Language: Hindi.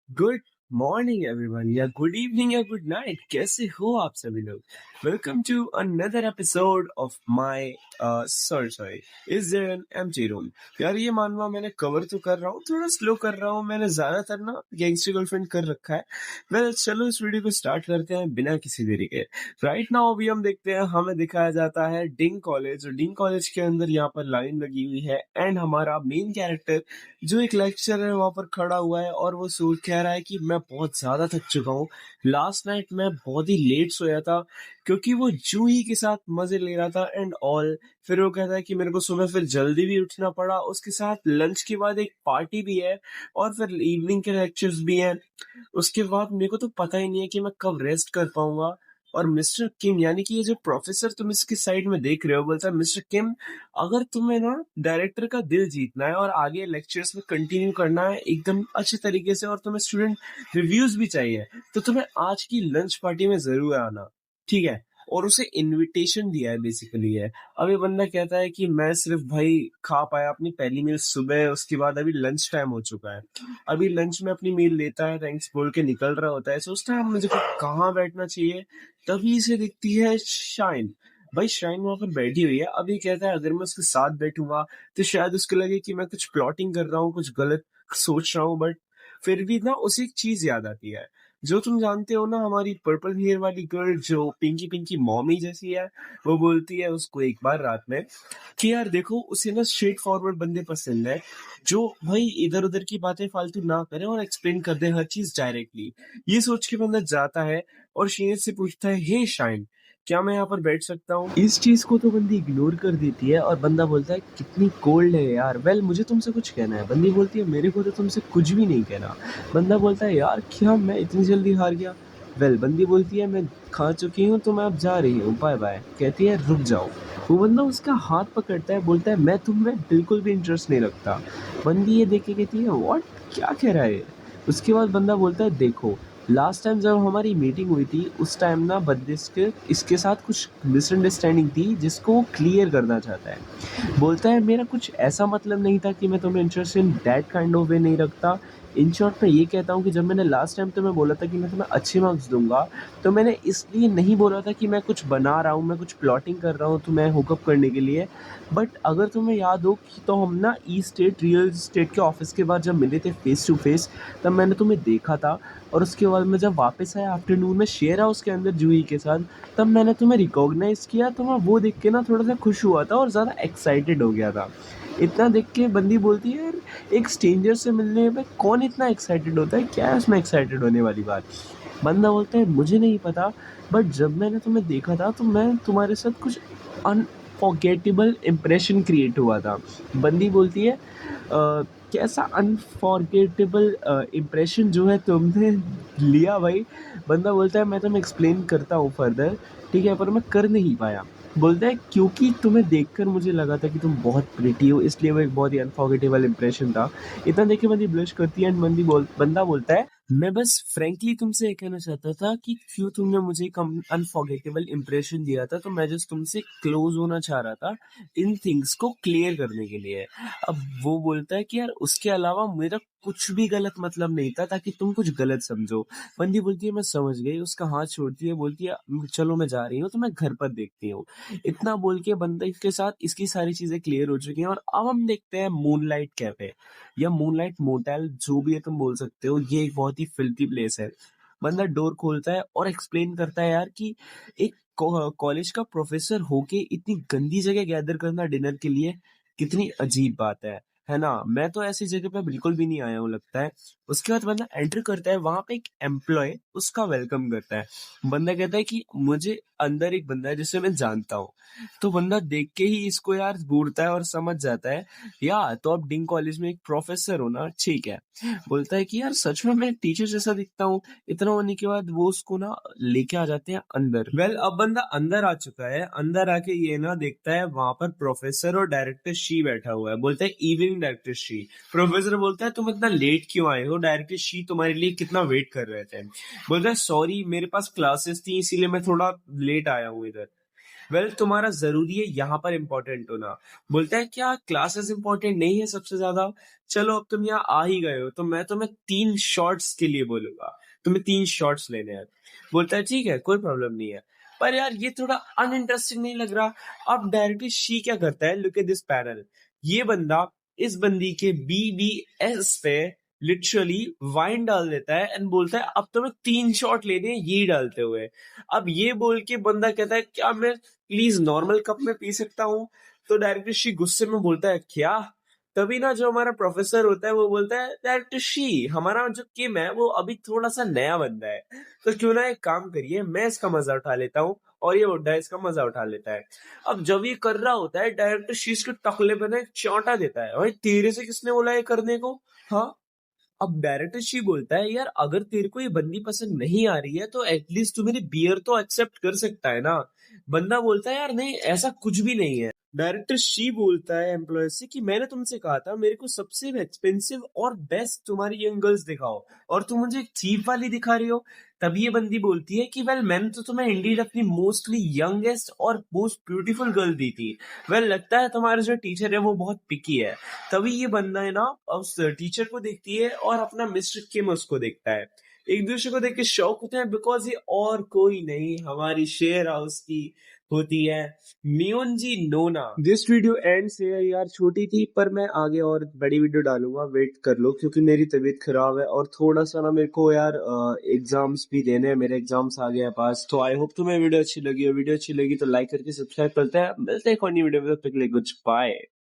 गुड मॉर्निंग एवरीवन या गुड इवनिंग या गुड नाइट, कैसे हो आप सभी लोग। Welcome to another episode of my sorry is there an empty room. यार ये मानवा मैंने कवर तो कर रहा हूँ, थोड़ा स्लो कर रहा हूँ, मैंने ज्यादातर ना गैंगस्टर गर्लफ्रेंड कर रखा है। वेल चलो इस वीडियो को स्टार्ट करते हैं बिना किसी देरी के। राइट नाउ अभी हम देखते हैं, हमें दिखाया जाता है डिंग कॉलेज, और डिंग कॉलेज के अंदर यहाँ पर लाइन लगी हुई है एंड हमारा मेन कैरेक्टर जो एक लेक्चरर है वहां पर खड़ा हुआ है और वो सोच कह रहा है कि मैं बहुत ज्यादा थक चुका हूँ। लास्ट नाइट मैं बहुत ही लेट सोया था क्योंकि वो जूही के साथ मजे ले रहा था एंड ऑल। फिर वो कहता है कि मेरे को सुबह फिर जल्दी भी उठना पड़ा, उसके साथ लंच के बाद एक पार्टी भी है और फिर इवनिंग के लेक्चर्स भी हैं। उसके बाद मेरे को तो पता ही नहीं है कि मैं कब रेस्ट कर पाऊंगा। और मिस्टर किम यानी कि ये जो प्रोफेसर तुम इसकी साइड में देख रहे हो बोलता है, मिस्टर किम अगर तुम्हें ना डायरेक्टर का दिल जीतना है और आगे लेक्चर्स में कंटिन्यू करना है एकदम अच्छे तरीके से और तुम्हें स्टूडेंट रिव्यूज भी चाहिए, तो तुम्हें आज की लंच पार्टी में जरूर आना, ठीक है। और उसे इनविटेशन दिया है बेसिकली है। अब ये बंदा कहता है कि मैं सिर्फ भाई खा पाया अपनी पहली मील सुबह, उसके बाद अभी लंच टाइम हो चुका है। अभी लंच में अपनी मील लेता है, थैंक्स बोल के निकल रहा होता है, सोचता है मुझे को कहाँ बैठना चाहिए। तभी इसे दिखती है शाइन। भाई शाइन वहां पर बैठी हुई है। अभी कहता है अगर मैं उसके साथ बैठूंगा तो शायद उसको लगे कि मैं कुछ प्लॉटिंग कर रहा हूँ, कुछ गलत सोच रहा हूँ। बट फिर भी ना उसे एक चीज याद आती है, जो तुम जानते हो ना, हमारी पर्पल हेयर वाली गर्ल जो पिंकी पिंकी मॉमी जैसी है, वो बोलती है उसको एक बार रात में कि यार देखो उसे ना स्ट्रेट फॉरवर्ड बंदे पसंद है, जो भाई इधर उधर की बातें फालतू ना करे और एक्सप्लेन कर दे हर चीज डायरेक्टली। ये सोच के बंदा जाता है और शीन से पूछता है, हे शाइन क्या मैं यहाँ पर बैठ सकता हूँ। इस चीज को तो बंदी इग्नोर कर देती है और बंदा बोलता है कितनी कोल्ड है यार, वेल मुझे तुमसे कुछ कहना है। बंदी बोलती है मेरे को तो तुमसे कुछ भी नहीं कहना। बंदा बोलता है यार क्या मैं इतनी जल्दी हार गया। वेल बंदी बोलती है मैं खा चुकी हूँ तो मैं अब जा रही हूँ, बाय बाय। कहती है रुक जाओ। वो बंदा उसका हाथ पकड़ता है, बोलता है मैं तुम में बिल्कुल भी इंटरेस्ट नहीं रखता। बंदी ये देख के कहती है व्हाट, क्या कह रहा है ये? उसके बाद बंदा बोलता है देखो लास्ट टाइम जब हमारी मीटिंग हुई थी उस टाइम ना बंदे इसके साथ कुछ मिसअंडरस्टैंडिंग थी जिसको वो क्लियर करना चाहता है। बोलता है मेरा कुछ ऐसा मतलब नहीं था कि मैं तुम्हें interest in that kind of वे नहीं रखता। इन शॉर्ट मैं ये कहता हूँ कि जब मैंने लास्ट टाइम तुम्हें बोला था कि मैं तुम्हें अच्छे मार्क्स दूंगा, तो मैंने इसलिए नहीं बोला था कि मैं कुछ बना रहा हूँ, मैं कुछ प्लॉटिंग कर रहा हूँ तुम्हें हुकअप करने के लिए। बट अगर तुम्हें याद हो कि तो हम ना ई स्टेट रियल स्टेट के ऑफिस के बाद जब मिले थे फेस टू फेस, तब मैंने तुम्हें देखा था। और उसके बाद मैं जब वापस आया आफ्टरनून में शेयर हाउस के अंदर जूही के साथ, तब मैंने तुम्हें रिकॉग्नाइज किया, तो मैं वो देख के ना थोड़ा सा खुश हुआ था और ज़्यादा एक्साइटेड हो गया था। इतना देख के बंदी बोलती है यार एक स्ट्रेंजर से मिलने में कौन इतना एक्साइटेड होता है, क्या है उसमें एक्साइटेड होने वाली बात। बंदा बोलता है मुझे नहीं पता, बट जब मैंने तुम्हें देखा था तो मैं तुम्हारे साथ कुछ अनफॉरगेटेबल इम्प्रेशन क्रिएट हुआ था। बंदी बोलती है कैसा अनफॉरगेटेबल इम्प्रेशन जो है तुमने लिया भाई। बंदा बोलता है मैं तुम्हें एक्सप्लेन करता हूँ फर्दर, ठीक है, पर मैं कर नहीं पाया। बोलता है क्योंकि तुम्हें देखकर मुझे लगा था कि तुम बहुत प्रिटी हो, इसलिए वो एक बहुत ही अनफॉरगेटेबल इम्प्रेशन था। इतना देख के बंदी ब्लश करती है एंड बंदा बोलता है मैं बस फ्रैंकली तुमसे ये कहना चाहता था कि क्यों तुमने मुझे एक अनफॉरगेटेबल इम्प्रेशन दिया था, तो मैं जस्ट तुमसे क्लोज होना चाह रहा था इन थिंग्स को क्लियर करने के लिए। अब वो बोलता है कि यार उसके अलावा मेरा कुछ भी गलत मतलब नहीं था ताकि तुम कुछ गलत समझो। बंदी बोलती है मैं समझ गई। उसका हाथ छोड़ती है, बोलती है चलो मैं जा रही हूँ, तो मैं घर पर देखती हूँ। इतना बोल के बंदे के साथ इसकी सारी चीजें क्लियर हो चुकी हैं और अब हम देखते हैं मूनलाइट कैफे या मूनलाइट मोटेल, जो भी है तुम बोल सकते हो। ये एक बहुत ही फिल्थी प्लेस है। बंदा डोर खोलता है और एक्सप्लेन करता है यार कि एक कॉलेज का प्रोफेसर होके इतनी गंदी जगह गैदर करना डिनर के लिए कितनी अजीब बात है ना। मैं तो ऐसी जगह पे बिल्कुल भी नहीं आया हूँ लगता है। उसके बाद बंदा एंटर करता है, वहां पे एक एम्प्लॉय उसका वेलकम करता है। बंदा कहता है कि मुझे अंदर एक बंदा है जिसे मैं जानता हूँ। तो बंदा देख के ही इसको यार घूरता है और समझ जाता है या तो आप डिंग कॉलेज में एक प्रोफेसर हो ना, ठीक है। बोलता है कि यार सच में मैं टीचर जैसा दिखता हूँ। इतना होने के बाद वो उसको ना लेके आ जाते हैं अंदर। वेल अब बंदा अंदर आ चुका है। अंदर आके ये ना देखता है वहां पर प्रोफेसर और डायरेक्टर शी बैठा हुआ है। बोलता है इवनिंग डायरेक्टर शी। प्रोफेसर बोलता है तुम इतना लेट क्यों आए हो? डायरेक्टर शी तुम्हारे लिए कितना वेट कर रहे थे। बोलता है सॉरी मेरे पास क्लासेस थी इसीलिए मैं थोड़ा लेट आया हूँ इधर। वेल तुम्हारा जरूरी है यहाँ पर इम्पोर्टेंट होना। बोलता है क्या क्लासेस इम्पोर्टेंट नहीं है सबसे ज्यादा? चलो अब तुम यहाँ आ ही गए हो तो मैं तुम्हें 3 शॉर्ट्स के लिए बोलूंगा, तुम्हें 3 शॉर्ट्स लेने हैं। बोलता है ठीक है कोई प्रॉब्लम नहीं है, पर यार ये थोड़ा अनइंटरेस्टिंग नहीं लग रहा? अब डायरेक्टली शी क्या करता है, लुक एट दिस पैनल। ये बंदा इस बंदी के BBS पे लिटरली वाइन डाल देता है एंड बोलता है अब तुम्हें 3 शॉट लेने हैं ये डालते हुए। अब ये बोल के बंदा कहता है क्या मैं प्लीज नॉर्मल कप में पी सकता हूँ? तो डायरेक्टर शी गुस्से में बोलता है क्या? तभी ना जो हमारा प्रोफेसर होता है वो बोलता है डायरेक्टर शी हमारा जो किम है वो अभी थोड़ा सा नया बंदा है, तो क्यों ना एक काम करिए मैं इसका मजा उठा लेता हूँ और ये बुड्ढा इसका मजा उठा लेता है। अब जब ये कर रहा होता है डायरेक्टर शीश के टकले पे ना एक चांटा देता है, भाई तेरे से किसने बोला ये करने को? हाँ। अब डायरेक्टर शी बोलता है यार अगर तेरे को ये बंदी पसंद नहीं आ रही है तो एटलीस्ट तू मेरी बियर तो एक्सेप्ट कर सकता है ना। बंदा बोलता है यार नहीं ऐसा कुछ भी नहीं है। डायरेक्टर शी बोलता है एम्प्लॉय से कि मैंने तुमसे कहा था मेरे को सबसे एक्सपेंसिव और बेस्ट तुम्हारी यंग गर्ल्स दिखाओ और तुम मुझे एक चीप वाली दिखा रही हो। तभी ये बंदी बोलती है कि वेल मैंने तो तुम्हें इंडीड अपनी मोस्टली यंगेस्ट और मोस्ट ब्यूटीफुल गर्ल दी थी। वेल लगता है तुम्हारा जो टीचर है वो बहुत पिकी है। तभी ये बंदा है ना उस टीचर को देखती है और अपना मिस्टर किम उसको देखता है। एक दूसरे को देख के शौक होते हैं बिकॉज ये और कोई नहीं हमारी शेयर हाउस की होती है मियोनजी नोना। दिस वीडियो एंड से यार छोटी थी पर मैं आगे और बड़ी वीडियो डालूंगा, वेट कर लो क्योंकि मेरी तबीयत खराब है और थोड़ा सा ना मेरे को यार एग्जाम्स भी देने हैं, मेरे एग्जाम्स आ गए हैं पास। तो आई होप तुम्हें वीडियो अच्छी लगी हो, वीडियो अच्छी लगी तो लाइक करके सब्सक्राइब करते हैं। मिलते हैं एक और नई वीडियो में, तब तक के लिए गुड बाय।